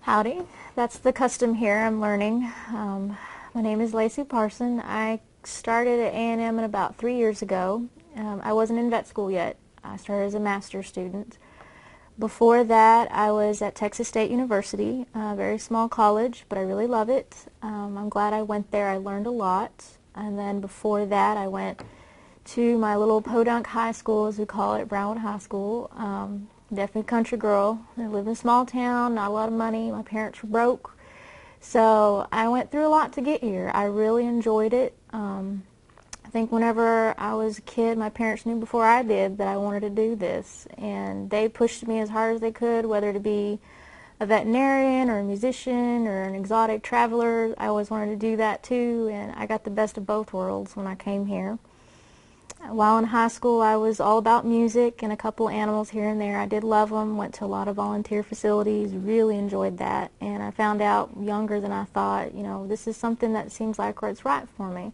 Howdy, that's the custom here I'm learning. My name is Lacy Parson. I started at A&M about 3 years ago. I wasn't in vet school yet. I started as a master's student. Before that, I was at Texas State University, a very small college, but I really love it. I'm glad I went there. I learned a lot. And then before that, I went to my little podunk high school, as we call it, Brownwood High School. Definitely a country girl. I lived in a small town, not a lot of money. My parents were broke. So I went through a lot to get here. I really enjoyed it. I think whenever I was a kid, my parents knew before I did that I wanted to do this. And they pushed me as hard as they could, whether to be a veterinarian or a musician or an exotic traveler. I always wanted to do that too, and I got the best of both worlds when I came here. While in high school, I was all about music and a couple animals here and there. I did love them, went to a lot of volunteer facilities, really enjoyed that. And I found out younger than I thought, this is something that seems like it's right for me.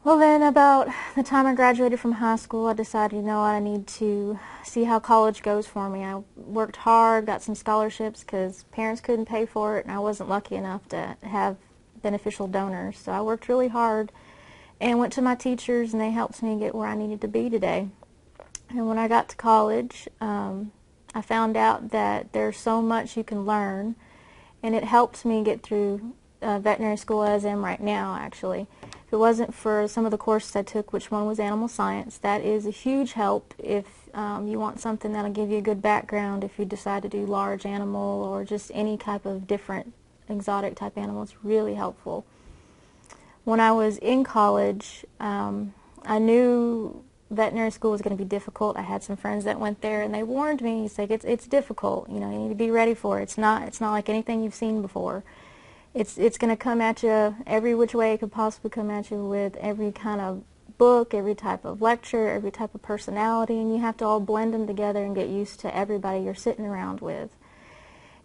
Well, then about the time I graduated from high school, I decided, I need to see how college goes for me. I worked hard, got some scholarships because parents couldn't pay for it, and I wasn't lucky enough to have beneficial donors. So I worked really hard and went to my teachers, and they helped me get where I needed to be today. And when I got to college, I found out that there's so much you can learn, and it helped me get through veterinary school as I am right now, actually. If it wasn't for some of the courses I took, which one was animal science, that is a huge help if you want something that'll give you a good background if you decide to do large animal or just any type of different exotic type animal. It's really helpful. When I was in college, I knew veterinary school was going to be difficult. I had some friends that went there, and they warned me. It's like it's difficult. You need to be ready for it. It's not like anything you've seen before. It's going to come at you every which way it could possibly come at you, with every kind of book, every type of lecture, every type of personality, and you have to all blend them together and get used to everybody you're sitting around with.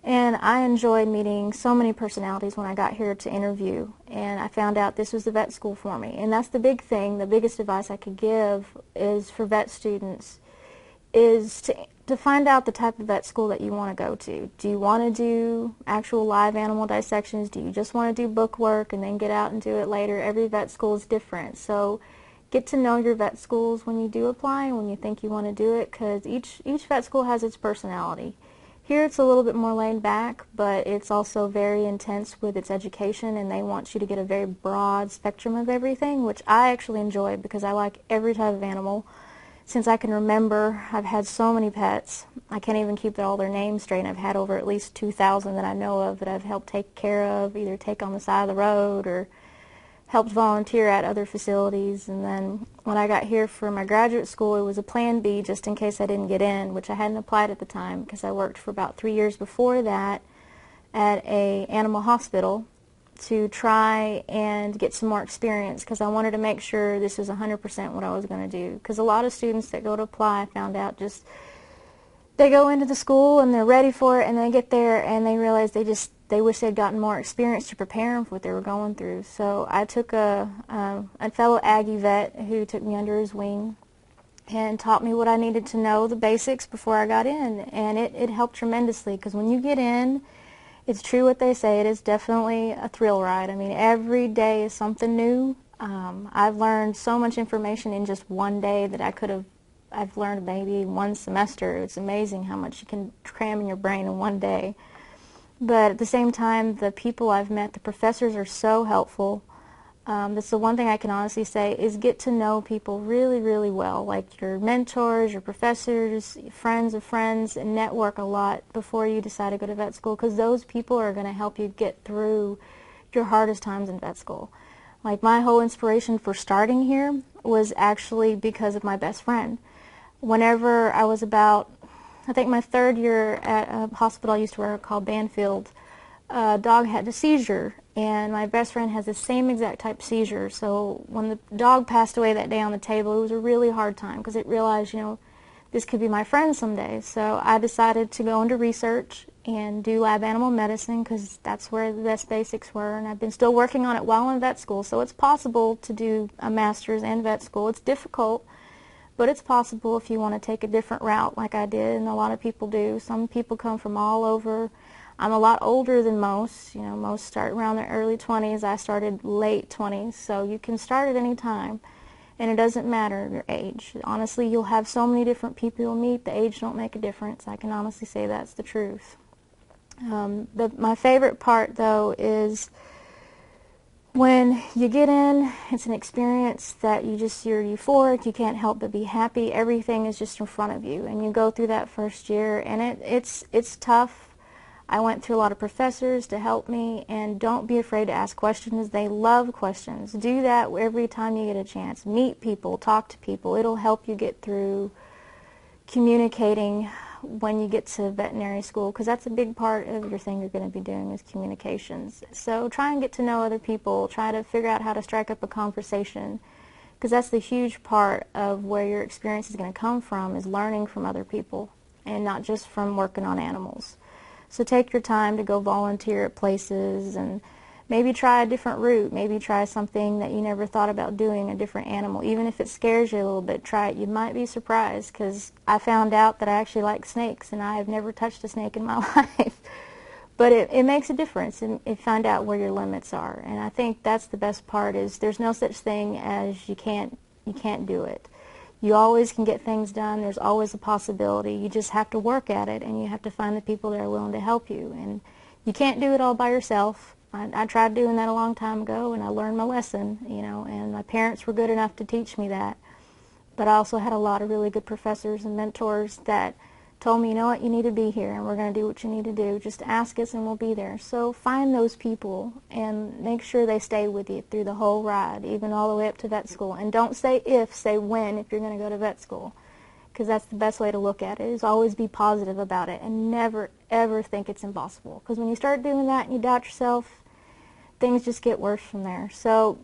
And I enjoyed meeting so many personalities when I got here to interview, and I found out this was the vet school for me. And that's the big thing, the biggest advice I could give is for vet students is to find out the type of vet school that you want to go to. Do you want to do actual live animal dissections? Do you just want to do book work and then get out and do it later? Every vet school is different. So get to know your vet schools when you do apply and when you think you want to do it, because each vet school has its personality. Here it's a little bit more laid back, but it's also very intense with its education, and they want you to get a very broad spectrum of everything, which I actually enjoy because I like every type of animal. Since I can remember, I've had so many pets. I can't even keep all their names straight, and I've had over at least 2,000 that I know of that I've helped take care of, either take on the side of the road or helped volunteer at other facilities. And then when I got here for my graduate school, it was a plan B just in case I didn't get in, which I hadn't applied at the time because I worked for about 3 years before that at an animal hospital to try and get some more experience, because I wanted to make sure this was 100% what I was going to do. Because a lot of students that go to apply, I found out, they go into the school and they're ready for it, and they get there and they realize they wish they'd gotten more experience to prepare them for what they were going through. So I took a fellow Aggie vet who took me under his wing and taught me what I needed to know, the basics, before I got in, and it helped tremendously, because when you get in, it's true what they say, it is definitely a thrill ride. I mean, every day is something new. I've learned so much information in just one day that I've learned maybe one semester. It's amazing how much you can cram in your brain in one day. But at the same time, the people I've met, the professors are so helpful. That's the one thing I can honestly say, is get to know people really, really well, like your mentors, your professors, friends of friends, and network a lot before you decide to go to vet school, because those people are going to help you get through your hardest times in vet school. Like, my whole inspiration for starting here was actually because of my best friend. Whenever I was about, I think my 3rd year at a hospital I used to work called Banfield, a dog had a seizure, and my best friend has the same exact type of seizure. So when the dog passed away that day on the table, it was a really hard time, because it realized, this could be my friend someday. So I decided to go into research and do lab animal medicine, because that's where the best basics were, and I've been still working on it while in vet school. So it's possible to do a master's and vet school. It's difficult, but it's possible if you want to take a different route like I did, and a lot of people do. Some people come from all over. I'm a lot older than most. You know, most start around their early 20s. I started late 20s, so you can start at any time, and it doesn't matter your age. Honestly, you'll have so many different people you'll meet. The age don't make a difference. I can honestly say that's the truth. My favorite part, though, is when you get in. It's an experience that you're euphoric, you can't help but be happy. Everything is just in front of you, and you go through that first year, and it's tough. I went through a lot of professors to help me, and don't be afraid to ask questions. They love questions. Do that every time you get a chance. Meet people, talk to people. It'll help you get through communicating when you get to veterinary school, because that's a big part of your thing you're going to be doing is communications. So try and get to know other people. Try to figure out how to strike up a conversation, because that's the huge part of where your experience is going to come from, is learning from other people and not just from working on animals. So take your time to go volunteer at places, and maybe try a different route. Maybe try something that you never thought about doing, a different animal. Even if it scares you a little bit, try it. You might be surprised, because I found out that I actually like snakes, and I have never touched a snake in my life. But it makes a difference, and you find out where your limits are. And I think that's the best part, is there's no such thing as you can't do it. You always can get things done. There's always a possibility. You just have to work at it, and you have to find the people that are willing to help you. And you can't do it all by yourself. I tried doing that a long time ago, and I learned my lesson, you know, and my parents were good enough to teach me that. But I also had a lot of really good professors and mentors that told me, you know what, you need to be here, and we're going to do what you need to do. Just ask us, and we'll be there. So find those people and make sure they stay with you through the whole ride, even all the way up to vet school. And don't say if, say when, if you're going to go to vet school, because that's the best way to look at it, is always be positive about it and never, ever think it's impossible. Because when you start doing that and you doubt yourself, things just get worse from there. So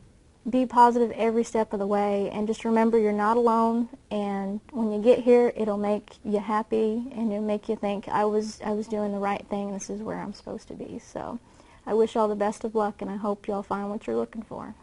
be positive every step of the way, and just remember you're not alone, and when you get here, it'll make you happy, and it'll make you think, I was doing the right thing, and this is where I'm supposed to be. So I wish y'all the best of luck, and I hope y'all find what you're looking for.